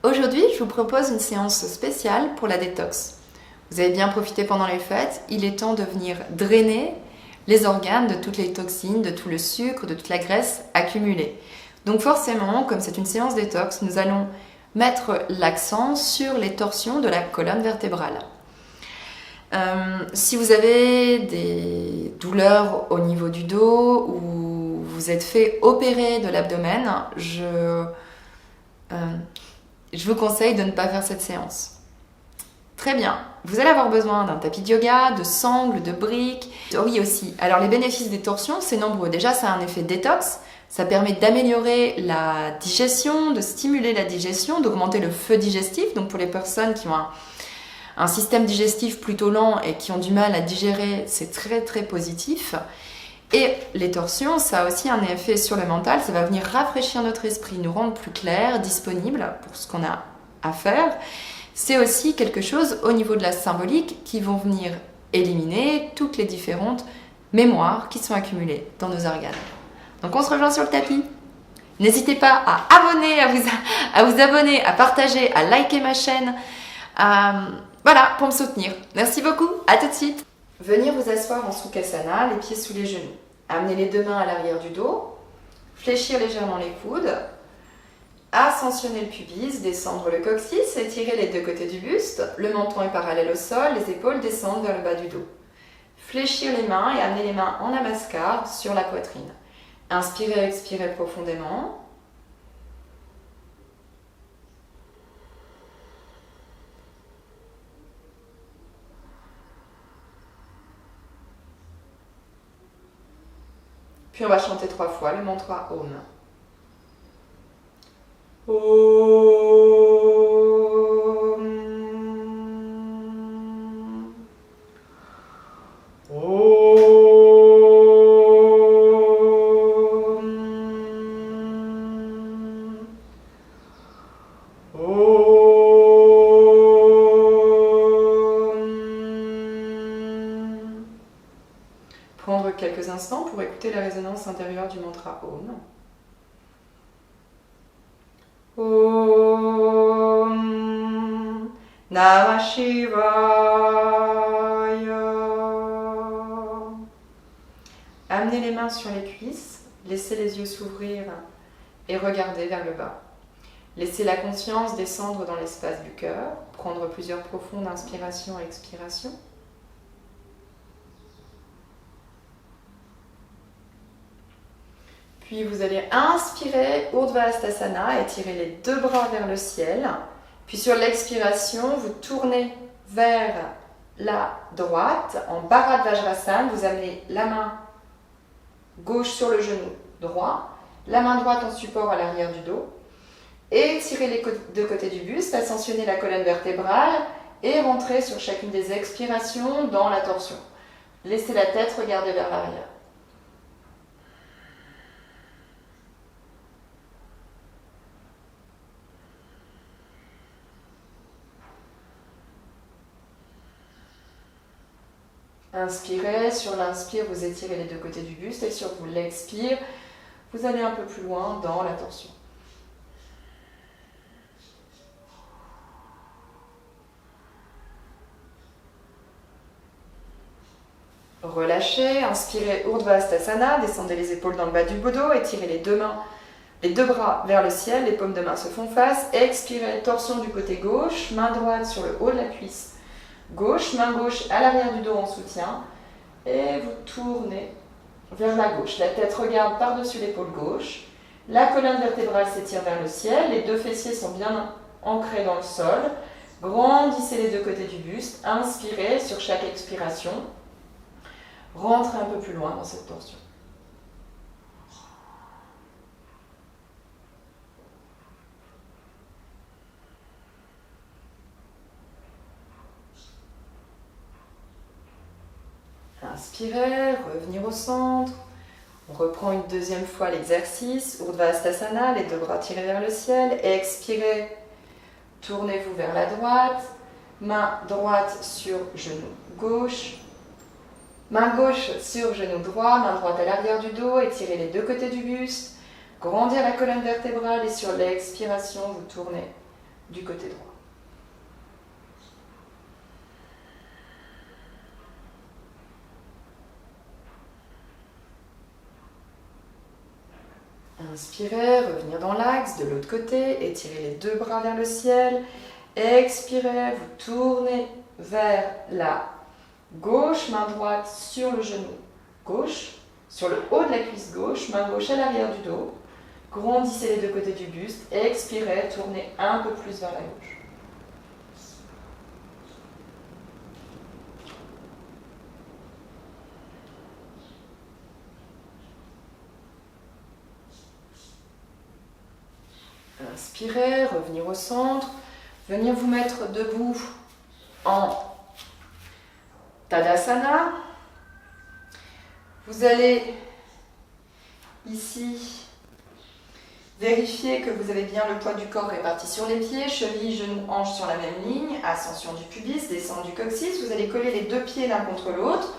Aujourd'hui, je vous propose une séance spéciale pour la détox. Vous avez bien profité pendant les fêtes, il est temps de venir drainer les organes de toutes les toxines, de tout le sucre, de toute la graisse accumulée. Donc forcément, comme c'est une séance détox, nous allons mettre l'accent sur les torsions de la colonne vertébrale. Si vous avez des douleurs au niveau du dos ou vous êtes fait opérer de l'abdomen, je vous conseille de ne pas faire cette séance. Très bien, vous allez avoir besoin d'un tapis de yoga, de sangles, de briques. Oui aussi, alors les bénéfices des torsions, c'est nombreux. Déjà, ça a un effet détox, ça permet d'améliorer la digestion, de stimuler la digestion, d'augmenter le feu digestif. Donc pour les personnes qui ont un système digestif plutôt lent et qui ont du mal à digérer, c'est très très positif. Et les torsions, ça a aussi un effet sur le mental, ça va venir rafraîchir notre esprit, nous rendre plus clairs, disponibles pour ce qu'on a à faire. C'est aussi quelque chose au niveau de la symbolique qui vont venir éliminer toutes les différentes mémoires qui sont accumulées dans nos organes. Donc on se rejoint sur le tapis. N'hésitez pas à vous abonner, à partager, à liker ma chaîne, voilà, pour me soutenir. Merci beaucoup, à tout de suite. Venir vous asseoir en Sukhasana, les pieds sous les genoux. Amener les deux mains à l'arrière du dos, fléchir légèrement les coudes, ascensionner le pubis, descendre le coccyx, étirer les deux côtés du buste, le menton est parallèle au sol, les épaules descendent vers le bas du dos. Fléchir les mains et amener les mains en namaskar sur la poitrine. Inspirez, expirez profondément. Puis on va chanter 3 fois le mantra Om. Om. Om. Om. Prendre quelques instants pour écouter la résonance intérieure du mantra Om. Om Namah Shivaya. Amenez les mains sur les cuisses, laissez les yeux s'ouvrir et regardez vers le bas. Laissez la conscience descendre dans l'espace du cœur, prendre plusieurs profondes inspirations et expirations. Puis vous allez inspirer Urdhva Hastasana, étirer les deux bras vers le ciel. Puis sur l'expiration, vous tournez vers la droite. En Bharat Vajrasana, vous amenez la main gauche sur le genou droit, la main droite en support à l'arrière du dos. Et tirez les deux côtés du buste, ascensionnez la colonne vertébrale et rentrez sur chacune des expirations dans la torsion. Laissez la tête regarder vers l'arrière. Inspirez, sur l'inspire, vous étirez les deux côtés du buste et sur l'expire, vous allez un peu plus loin dans la torsion. Relâchez, inspirez Urdhva Hastasana, descendez les épaules dans le bas du dos, étirez les deux bras vers le ciel, les paumes de main se font face, expirez, torsion du côté gauche, main droite sur le haut de la cuisse gauche, main gauche à l'arrière du dos en soutien, et vous tournez vers la gauche. La tête regarde par-dessus l'épaule gauche, la colonne vertébrale s'étire vers le ciel, les deux fessiers sont bien ancrés dans le sol, grandissez les deux côtés du buste, inspirez sur chaque expiration, rentrez un peu plus loin dans cette torsion. Inspirez, revenir au centre. On reprend une deuxième fois l'exercice. Urdhva Hastasana, les deux bras tirés vers le ciel. Expirez, tournez-vous vers la droite. Main droite sur genou gauche. Main gauche sur genou droit, main droite à l'arrière du dos, étirez les deux côtés du buste, grandir la colonne vertébrale et sur l'expiration, vous tournez du côté droit. Inspirez, revenir dans l'axe de l'autre côté, étirez les deux bras vers le ciel. Expirez, vous tournez vers la gauche, main droite sur le genou gauche, sur le haut de la cuisse gauche, main gauche à l'arrière du dos. Grandissez les deux côtés du buste. Expirez, tournez un peu plus vers la gauche. Inspirez, revenir au centre, venir vous mettre debout en Tadasana. Vous allez ici vérifier que vous avez bien le poids du corps réparti sur les pieds, chevilles, genoux, hanches sur la même ligne, ascension du pubis, descente du coccyx. Vous allez coller les deux pieds l'un contre l'autre,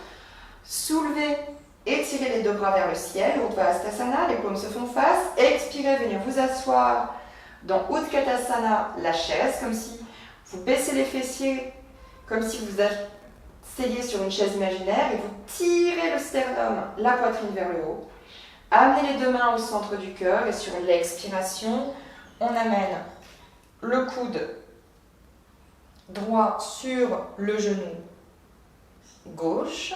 soulever, étirez les deux bras vers le ciel, Urdhva-Hastasana, les paumes se font face. Expirez, venir vous asseoir dans Utkatasana, la chaise, comme si vous baissez les fessiers, comme si vous asseyez sur une chaise imaginaire et vous tirez le sternum, la poitrine vers le haut. Amenez les deux mains au centre du cœur et sur l'expiration, on amène le coude droit sur le genou gauche.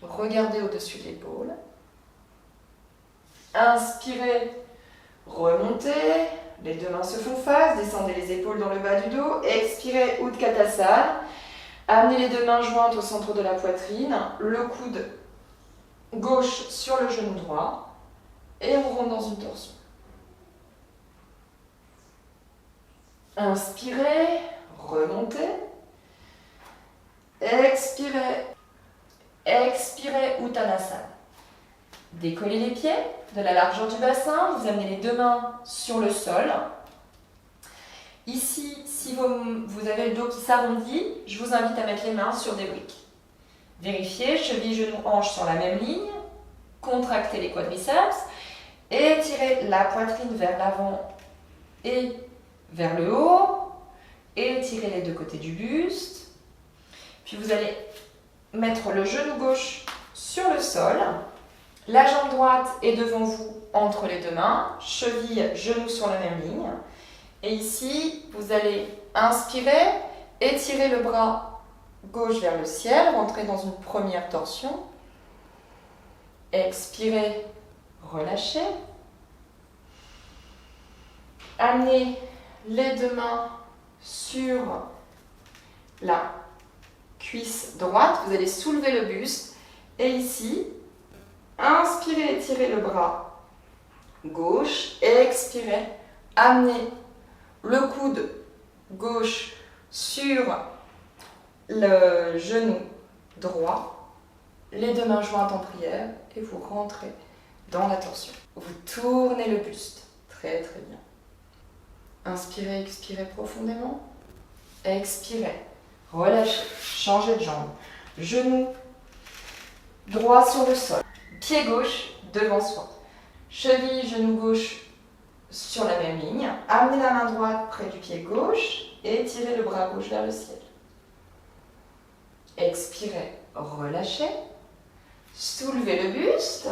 Regardez au-dessus de l'épaule. Inspirez. Remontez, les deux mains se font face, descendez les épaules dans le bas du dos, expirez Utkatasana, amenez les deux mains jointes au centre de la poitrine, le coude gauche sur le genou droit, et on rentre dans une torsion. Inspirez, remontez, expirez, expirez Uttanasana. Décollez les pieds de la largeur du bassin, vous amenez les deux mains sur le sol. Ici, si vous avez le dos qui s'arrondit, je vous invite à mettre les mains sur des briques. Vérifiez, chevilles, genoux, hanches sur la même ligne. Contractez les quadriceps. Étirez la poitrine vers l'avant et vers le haut. Étirez les deux côtés du buste. Puis vous allez mettre le genou gauche sur le sol. La jambe droite est devant vous entre les deux mains, cheville, genou sur la même ligne. Et ici, vous allez inspirer, étirer le bras gauche vers le ciel, rentrer dans une première torsion. Expirez, relâchez. Amenez les deux mains sur la cuisse droite, vous allez soulever le buste. Et ici, inspirez, étirez le bras gauche. Expirez, amenez le coude gauche sur le genou droit, les deux mains jointes en prière et vous rentrez dans la torsion. Vous tournez le buste. Très très bien. Inspirez, expirez profondément. Expirez, relâchez, changez de jambe. Genou droit sur le sol. Pied gauche devant soi. Cheville, genou gauche sur la même ligne. Amenez la main droite près du pied gauche et étirez le bras gauche vers le ciel. Expirez, relâchez. Soulevez le buste.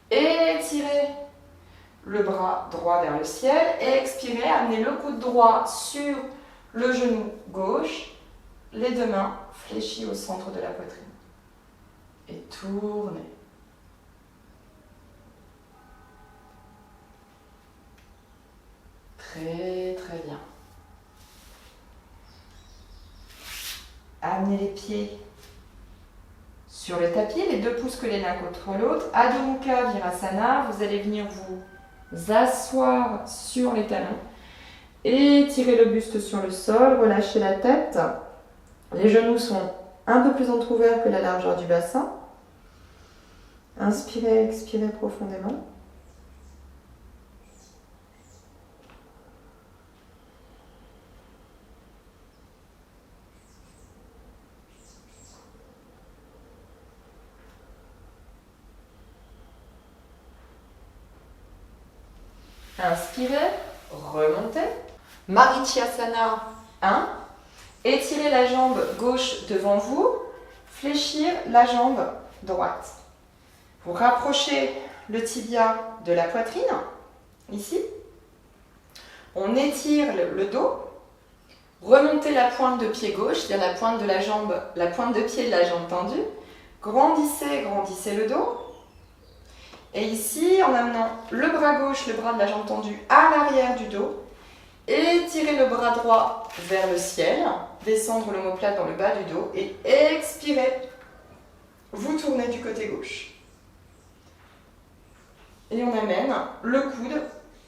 Étirez le bras droit vers le ciel. Expirez, amenez le coude droit sur le genou gauche. Les deux mains fléchies au centre de la poitrine. Et tournez. Très très bien. Amenez les pieds sur le tapis, les deux pouces collés l'un contre l'autre. Adho Mukha Virasana, vous allez venir vous asseoir sur les talons. Étirez le buste sur le sol, relâchez la tête. Les genoux sont un peu plus entrouverts que la largeur du bassin. Inspirez, expirez profondément. Inspirez, remontez. Marichyasana 1. Étirez la jambe gauche devant vous, fléchir la jambe droite. Vous rapprochez le tibia de la poitrine, ici. On étire le dos. Remontez la pointe de pied gauche, c'est-à-dire la pointe de pied de la jambe tendue. Grandissez le dos. Et ici, en amenant le bras gauche, le bras de la jambe tendue à l'arrière du dos, étirez le bras droit vers le ciel, descendre l'omoplate dans le bas du dos et expirez. Vous tournez du côté gauche. Et on amène le coude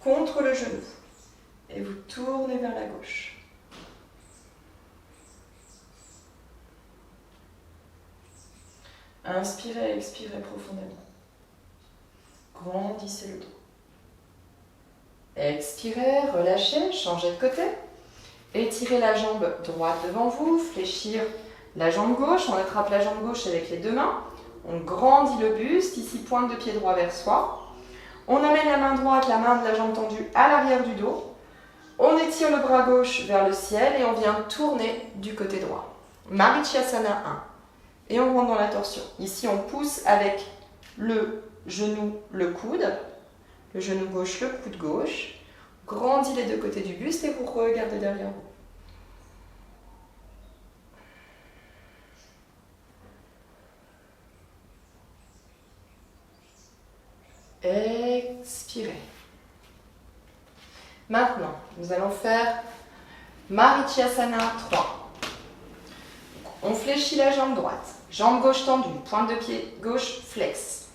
contre le genou. Et vous tournez vers la gauche. Inspirez, expirez profondément. Grandissez le dos. Expirez, relâchez, changez de côté. Étirez la jambe droite devant vous, fléchir la jambe gauche. On attrape la jambe gauche avec les deux mains. On grandit le buste, ici pointe de pied droit vers soi. On amène la main droite, la main de la jambe tendue à l'arrière du dos. On étire le bras gauche vers le ciel et on vient tourner du côté droit. Marichyasana 1. Et on rentre dans la torsion. Ici, on pousse avec le genou, le coude. Le genou gauche, le coude gauche. Grandis les deux côtés du buste et vous regardez derrière vous. Expirez. Maintenant, nous allons faire Marichyasana 3. On fléchit la jambe droite, jambe gauche tendue, pointe de pied gauche flex.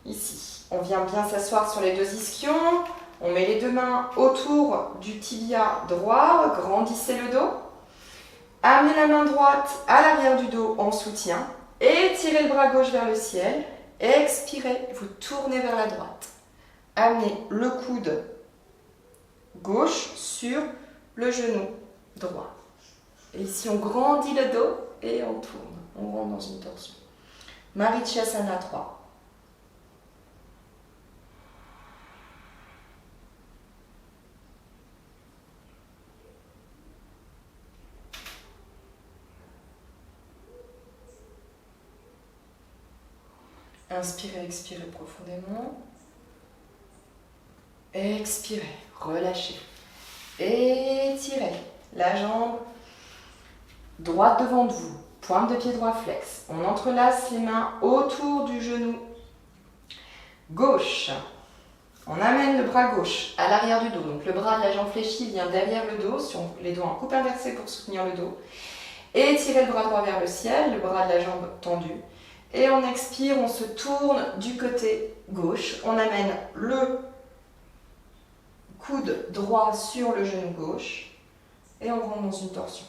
Ici, on vient bien s'asseoir sur les deux ischions. On met les deux mains autour du tibia droit, grandissez le dos. Amenez la main droite à l'arrière du dos en soutien. Étirez le bras gauche vers le ciel. Expirez, vous tournez vers la droite. Amenez le coude gauche sur le genou droit. Et ici, on grandit le dos et on tourne. On rentre dans une torsion. Marichyasana 3. Inspirez, expirez profondément. Expirez, relâchez. Étirez la jambe droite devant vous, pointe de pied droit flex. On entrelace les mains autour du genou gauche. On amène le bras gauche à l'arrière du dos. Donc le bras de la jambe fléchie vient derrière le dos, sur les doigts en coupe inversée pour soutenir le dos. Étirez le bras droit vers le ciel, le bras de la jambe tendu. Et on expire, on se tourne du côté gauche. On amène le coude droit sur le genou gauche. Et on rentre dans une torsion.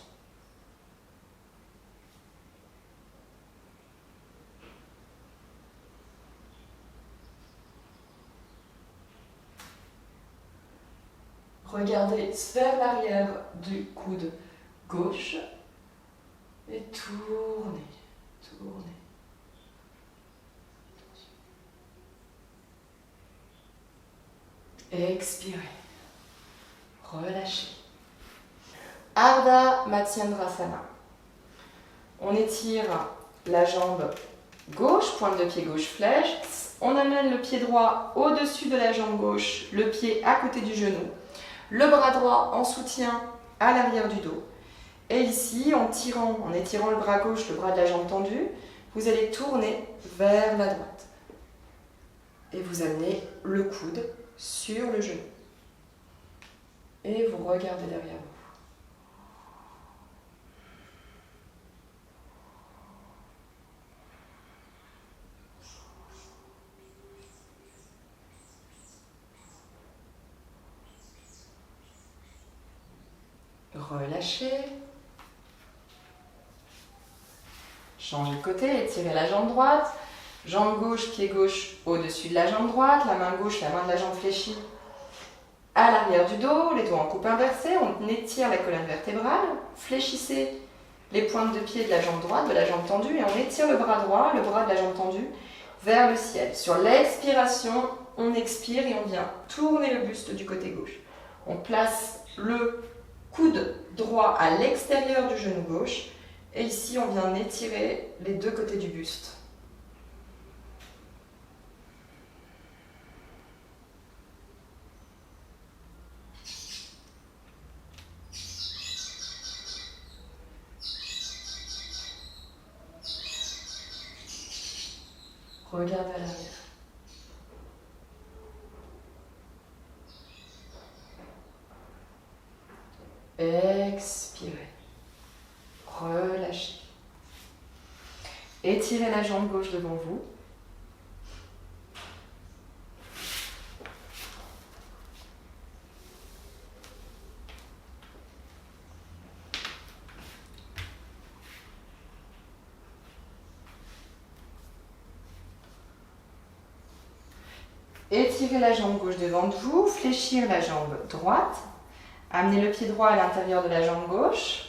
Regardez vers l'arrière du coude gauche. Et tournez, tournez. Expirez. Relâchez. Ardha Matsyendrasana. On étire la jambe gauche, pointe de pied gauche flèche. On amène le pied droit au-dessus de la jambe gauche, le pied à côté du genou. Le bras droit en soutien à l'arrière du dos. Et ici, en étirant le bras gauche, le bras de la jambe tendue, vous allez tourner vers la droite. Et vous amenez le coude sur le genou. Et vous regardez derrière vous. Relâchez. Changez de côté, étirez la jambe droite. Jambe gauche, pied gauche au-dessus de la jambe droite. La main gauche, la main de la jambe fléchie à l'arrière du dos. Les doigts en coupe inversée. On étire la colonne vertébrale. Fléchissez les pointes de pied de la jambe droite, de la jambe tendue. Et on étire le bras droit, le bras de la jambe tendue vers le ciel. Sur l'expiration, on expire et on vient tourner le buste du côté gauche. On place le coude droit à l'extérieur du genou gauche. Et ici, on vient étirer les deux côtés du buste. Regarde à l'arrière. Expirez. Relâchez. Étirez la jambe gauche devant vous. Étirez la jambe gauche devant vous, fléchir la jambe droite. Amenez le pied droit à l'intérieur de la jambe gauche.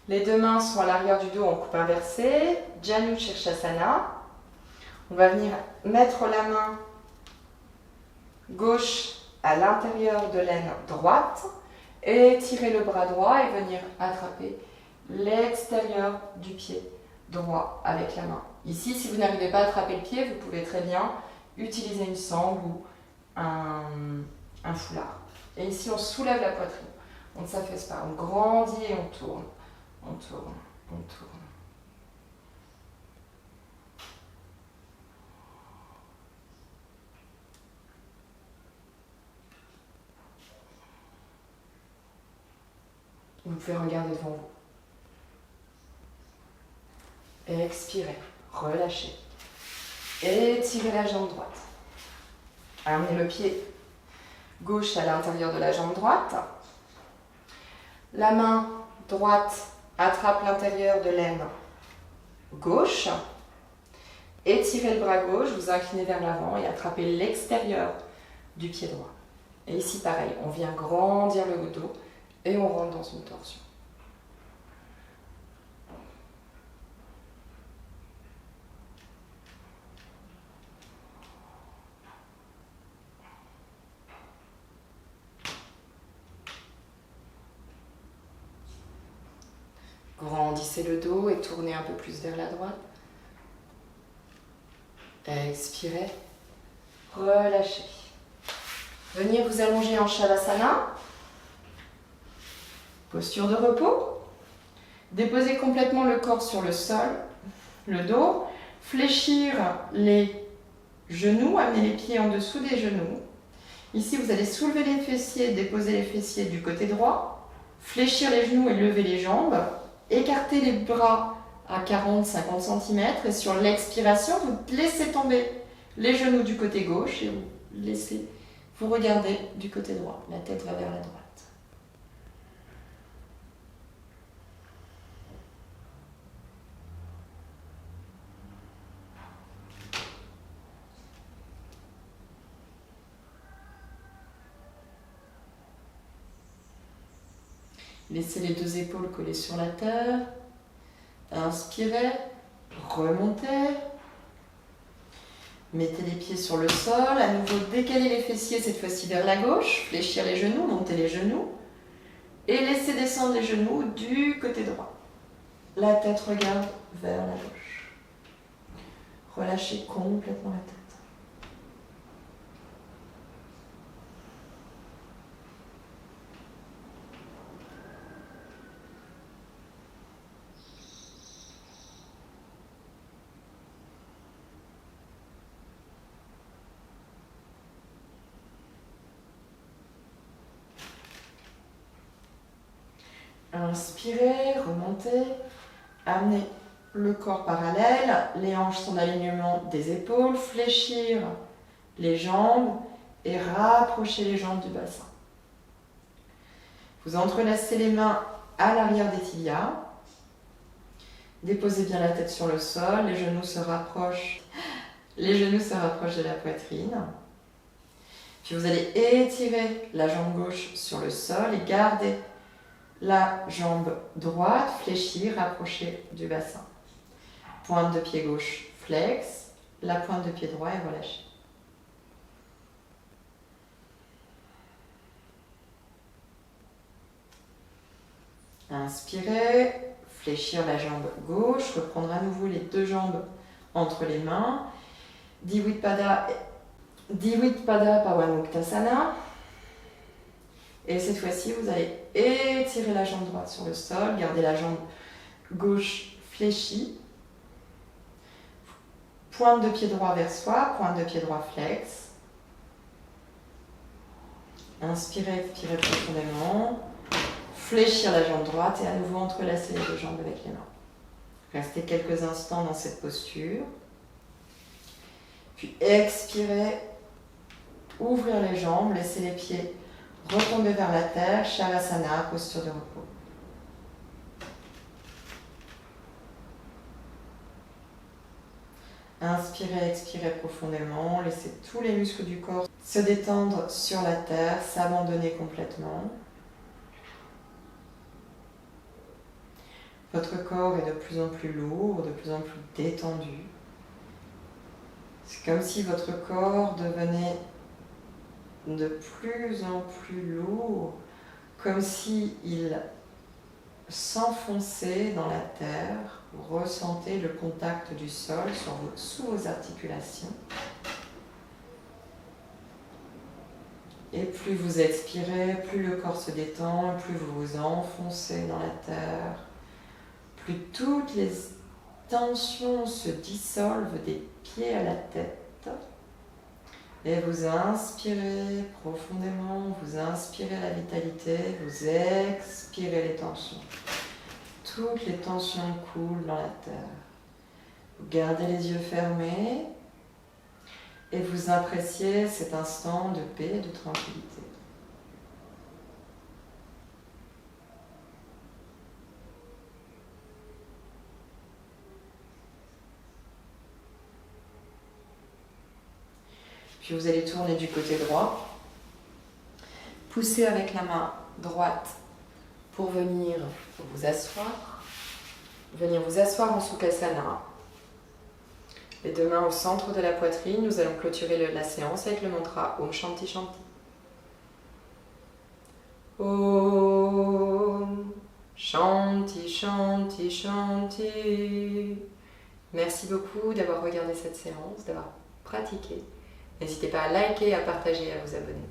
Les deux mains sont à l'arrière du dos en coupe inversée. Janu Shirshasana. On va venir mettre la main gauche à l'intérieur de l'aine droite. Et étirer le bras droit et venir attraper l'extérieur du pied droit avec la main. Ici, si vous n'arrivez pas à attraper le pied, vous pouvez très bien utiliser une sangle ou un foulard. Et ici, on soulève la poitrine. On ne s'affaisse pas. On grandit et on tourne. On tourne. On tourne. Vous pouvez regarder devant vous. Expirez. Relâchez. Étirez la jambe droite. Amenez le pied gauche à l'intérieur de la jambe droite. La main droite attrape l'intérieur de l'aine gauche. Étirez le bras gauche, vous inclinez vers l'avant et attrapez l'extérieur du pied droit. Et ici, pareil, on vient grandir le dos et on rentre dans une torsion. Grandissez le dos et tournez un peu plus vers la droite. Expirez. Relâchez. Venez vous allonger en Shavasana. Posture de repos. Déposez complètement le corps sur le sol, le dos. Fléchir les genoux, amener les pieds en dessous des genoux. Ici, vous allez soulever les fessiers, déposer les fessiers du côté droit. Fléchir les genoux et lever les jambes. Écartez les bras à 40-50 cm et sur l'expiration, vous laissez tomber les genoux du côté gauche et vous regardez du côté droit. La tête va vers la droite. Laissez les deux épaules collées sur la terre. Inspirez, remontez. Mettez les pieds sur le sol. À nouveau, décalez les fessiers, cette fois-ci vers la gauche. Fléchir les genoux, montez les genoux. Et laissez descendre les genoux du côté droit. La tête regarde vers la gauche. Relâchez complètement la tête. Inspirez, remontez, amenez le corps parallèle, les hanches sont en alignement des épaules, fléchir les jambes et rapprocher les jambes du bassin. Vous entrelacez les mains à l'arrière des tibias, déposez bien la tête sur le sol, les genoux se rapprochent de la poitrine. Puis vous allez étirer la jambe gauche sur le sol et garder la jambe droite, fléchir, rapprocher du bassin. Pointe de pied gauche, flex, la pointe de pied droit et relâchez. Inspirez, fléchir la jambe gauche, reprendre à nouveau les deux jambes entre les mains. Dvitpada Pawanmuktasana. Et cette fois-ci, vous allez étirer la jambe droite sur le sol, garder la jambe gauche fléchie. Pointe de pied droit vers soi, pointe de pied droit flex. Inspirez, expirez profondément. Fléchir la jambe droite et à nouveau entrelacer les deux jambes avec les mains. Restez quelques instants dans cette posture. Puis expirez, ouvrir les jambes, laissez les pieds retomber vers la terre, Shavasana, posture de repos. Inspirez, expirez profondément, laissez tous les muscles du corps se détendre sur la terre, s'abandonner complètement. Votre corps est de plus en plus lourd, de plus en plus détendu. C'est comme si votre corps devenait de plus en plus lourd, comme s'il s'enfonçait dans la terre. Vous ressentez le contact du sol sous vos articulations. Et plus vous expirez, plus le corps se détend, plus vous vous enfoncez dans la terre, plus toutes les tensions se dissolvent des pieds à la tête. Et vous inspirez profondément, vous inspirez la vitalité, vous expirez les tensions. Toutes les tensions coulent dans la terre. Vous gardez les yeux fermés et vous appréciez cet instant de paix et de tranquillité. Puis vous allez tourner du côté droit. Poussez avec la main droite pour venir vous asseoir. Venir vous asseoir en Sukhasana. Les deux mains au centre de la poitrine. Nous allons clôturer la séance avec le mantra Om Shanti Shanti. Om Shanti Shanti Shanti. Merci beaucoup d'avoir regardé cette séance, d'avoir pratiqué. N'hésitez pas à liker, à partager et à vous abonner.